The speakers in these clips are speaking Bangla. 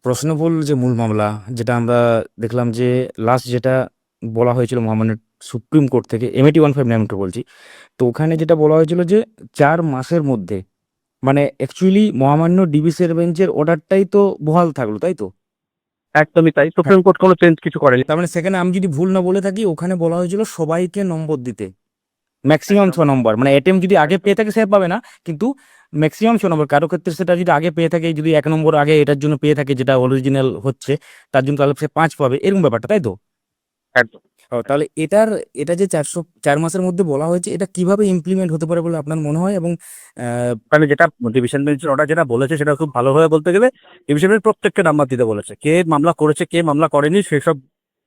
প্রশ্নবুল যে মূল মামলা, যেটা আমরা দেখলাম যে লাস্ট যেটা বলা হয়েছিল মহামান্য সুপ্রিম কোর্ট থেকে, এমএটি 1592 বলছি। তো ওখানে যেটা বলা হয়েছিল যে 4 মাসের মধ্যে, মানে অ্যাকচুয়ালি মহামান্য ডিভিসি বেঞ্চের অর্ডারটাই তো বহাল থাকলো, তাই তো? একদমই তাই, হ্যাঁ। সুপ্রিম কোর্ট কোনো চেঞ্জ কিছু করেনি। তার মানে সেখানে আমি যদি ভুল না বলে থাকি, ওখানে বলা হয়েছিল সবাইকে নম্বর দিতে, ম্যাক্সিমাম 6 নম্বর, মানে এটিএম যদি আগে পেয়ে থাকে সে পাবে না, কিন্তু ম্যাক্সিমাম 6 নম্বর। কারো ক্ষেত্রে সেটা যদি আগে পেয়ে থাকে, যদি 1 নম্বর আগে এটার জন্য পেয়ে থাকে যেটা অরিজিনাল হচ্ছে, তার জন্য তাহলে সে 5 পাবে, এরকম ব্যাপারটা, তাই তো? একদম। ও, তাহলে এটা যে 4 মাসের মধ্যে বলা হয়েছে, এটা কিভাবে ইমপ্লিমেন্ট হতে পারে বলে আপনার মনে হয়? এবং মানে যেটা ডিভিশন বেঞ্চের অর্ডার যেটা বলেছে সেটা খুব ভালোভাবে বলতে গেলে ডিভিশন বেঞ্চ প্রত্যেককে নাম্বার দিতে বলেছে, কে মামলা করেছে কে মামলা করেনি সেসব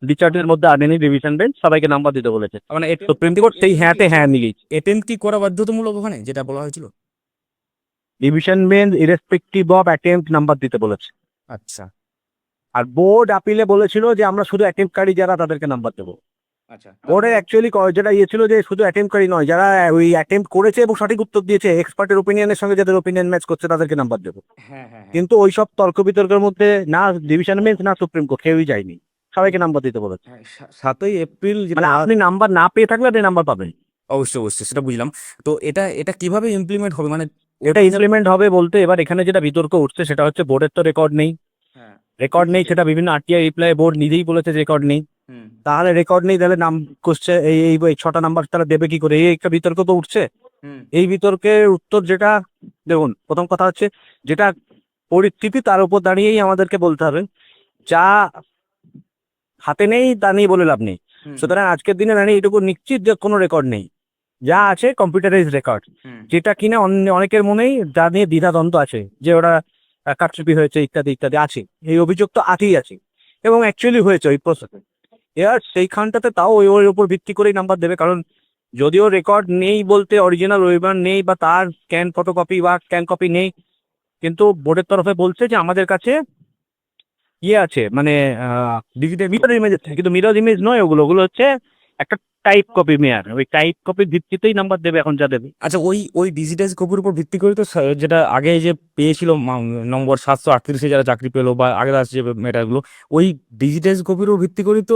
বিচারের মধ্যে আনেনি ডিভিশন বেঞ্চ, সবাইকে নাম্বার দিতে বলেছে। মানে সুপ্রিম কোর্ট সেই হ্যাঁতে হ্যাঁ নিয়ে গেছে। অ্যাটেম্প কি করা বাধ্যতামূলক ওখানে যেটা বলা হয়েছিল? Division bench irrespective of attempt number দিতে বলেছে। আচ্ছা। আর বোর্ড আপিলে বলেছিল যে আমরা শুধু অ্যাটেম্পকারী যারা তাদেরকে নাম্বার দেবো। আচ্ছা। বোর্ডের অ্যাকচুয়ালি যেটা ইয়ে ছিল যে শুধু অ্যাটেম্পকারী নয়, যারা ওই অ্যাটেম্প করেছে এবং সঠিক উত্তর দিয়েছে, এক্সপার্টের ওপিনিয়নের সঙ্গে যাদের ওপিনিয়ন ম্যাচ করছে তাদেরকে নাম্বার দেবো। হ্যাঁ, হ্যাঁ, হ্যাঁ। কিন্তু ওই সব তর্ক বিতর্কের মধ্যে না ডিভিশন বেঞ্চ না সুপ্রিম কোর্ট কেউই যায়নি, সবাইকে নাম্বার দিতে বলেছে। হ্যাঁ, 7ই এপ্রিল যেটা মানে আপনি নাম্বার না পেয়ে থাকলে আপনি নাম্বার পাবেন। অবশ্যই, অবশ্যই, সেটা বুঝলাম। তো এটা কিভাবে ইমপ্লিমেন্ট হবে, মানে এটা ইমপ্লিমেন্ট হবে বলতে এবার এখানে যেটা বিতর্ক উঠছে সেটা হচ্ছে বোর্ডের তো রেকর্ড নেই। হ্যাঁ। রেকর্ড নেই সেটা বিভিন্ন আরটিআই রিপ্লাই বোর্ড নিজেই বলেছে রেকর্ড নেই। হুম। তাহলে রেকর্ড নেই, তাহলে নাম কোশ্চে এই এই এই 6টা নাম্বার তারা দেবে কি করে, এই একটা বিতর্ক তো উঠছে। হুম। এই বিতর্কের উত্তর যেটা, দেখুন প্রথম কথা হচ্ছে যেটা পরিস্থিতি তার উপর দাঁড়িয়েই আমাদেরকে বলতে হবে। যা হাতে নেই তা নেই বলে লাভ নেই। হুম। সুতরাং আজকের দিনে দাঁড়িয়ে এইটুকু নিশ্চিত যে কোনো রেকর্ড নেই, যা আছে কম্পিউটারাইজ রেকর্ড। হুম। যেটা কিনা অনেকের মনেই যা নিয়ে দ্বিধাদ্বন্দ্ব আছে যে ওরা কারচুপি হয়েছে ইত্যাদি ইত্যাদি আছে, এই অভিযোগ তো আছেই আছে এবং অ্যাকচুয়ালি হয়েছে ওই প্রসেসে। এবার সেইখানটাতে তাও ওই ওর উপর ভিত্তি করেই নাম্বার দেবে, কারণ যদিও রেকর্ড নেই বলতে অরিজিনাল ওয়েবার নেই বা তার স্ক্যান ফটোকপি বা স্ক্যান কপি নেই, কিন্তু বোর্ডের তরফে বলছে যে আমাদের কাছে ইয়ে আছে, মানে ডিজিটাল। মিরর ইমেজ আছে, কিন্তু মিরর ইমেজ নয়, ওগুলো ওগুলো হচ্ছে একটা টাইপ কপি মেয়ার, ওই টাইপ কপির ভিত্তিতেই নাম্বার দেবে এখন যা দেবে। আচ্ছা, ওই ওই ডিজিটাইজ কপির উপর ভিত্তি করে তো যেটা আগে যে পেয়েছিল নম্বর 738-এ যারা চাকরি পেলো, বা আগের আসছে যে মেটারগুলো, ওই ডিজিটাইজ কপির উপর ভিত্তি করে তো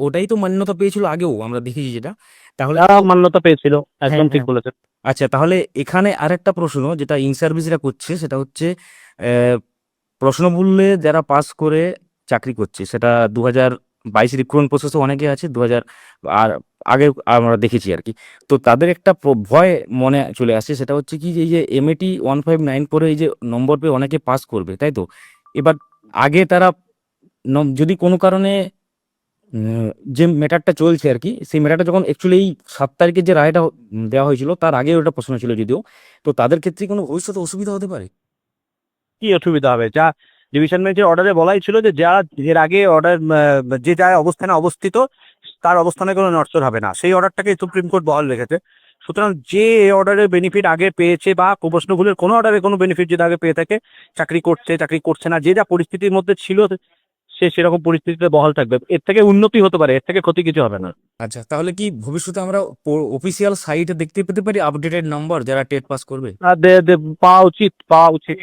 ওটাই তো মান্যতা পেয়েছিল আগেও, আমরা দেখেছি যেটা। তাহলে তারা মান্যতা পেয়েছিল, হ্যাঁ, একদম ঠিক হ্যাঁ। বলেছেন। আচ্ছা, তাহলে এখানে আরেকটা প্রশ্ন যেটা ইন সার্ভিসরা করছে, সেটা হচ্ছে প্রশ্নমূল্যে যারা পাস করে চাকরি করছে, সেটা 2022 রিক্রুটমেন্ট প্রসেসে অনেকে আছে, 2000 আর আগে আমরা দেখেছি আর কি। তো তাদের একটা ভয় মনে চলে আসছে, সেটা হচ্ছে কি যে এই যে এমএটি 159 করে এই যে নম্বর পেয়ে অনেকে পাস করবে, তাই তো? এবার আগে তারা যদি কোনো কারণে উম, যে ম্যাটারটা চলছে আর কি, সেই ম্যাটারটা যখন অ্যাকচুয়ালি এই 7 তারিখে যে রায়টা দেওয়া হয়েছিল তার আগে ওটা প্রশ্ন ছিল যদিও, তো তাদের ক্ষেত্রে কোনো ভবিষ্যতে অসুবিধা হতে পারে? কি অসুবিধা হবে, যা ডিভিশন বেঞ্চের অর্ডারে বলাই ছিল যে যারা এর আগে অর্ডার যে যা অবস্থানে অবস্থিত তার অবস্থানে কোনো নড়চড় হবে না, সেই অর্ডারটাকে সুপ্রিম কোর্ট বহাল রেখেছে। সুতরাং যে অর্ডারের বেনিফিট আগে পেয়েছে বা প্রশ্নগুলোর কোনো অর্ডারে কোনো বেনিফিট যদি আগে পেয়ে থাকে, চাকরি করছে চাকরি করছে না, যে যা পরিস্থিতির মধ্যে ছিল সে সেরকম পরিস্থিতিতে বহাল থাকবে। এর থেকে উন্নতি হতে পারে, এর থেকে ক্ষতি কিছু হবে না। আচ্ছা, তাহলে কি ভবিষ্যতে আমরা অফিসিয়াল সাইটে দেখতে পেতে পারি আপডেটেড নাম্বার যারা টেট পাস করবে? আর পাওয়া উচিত, পাওয়া উচিত।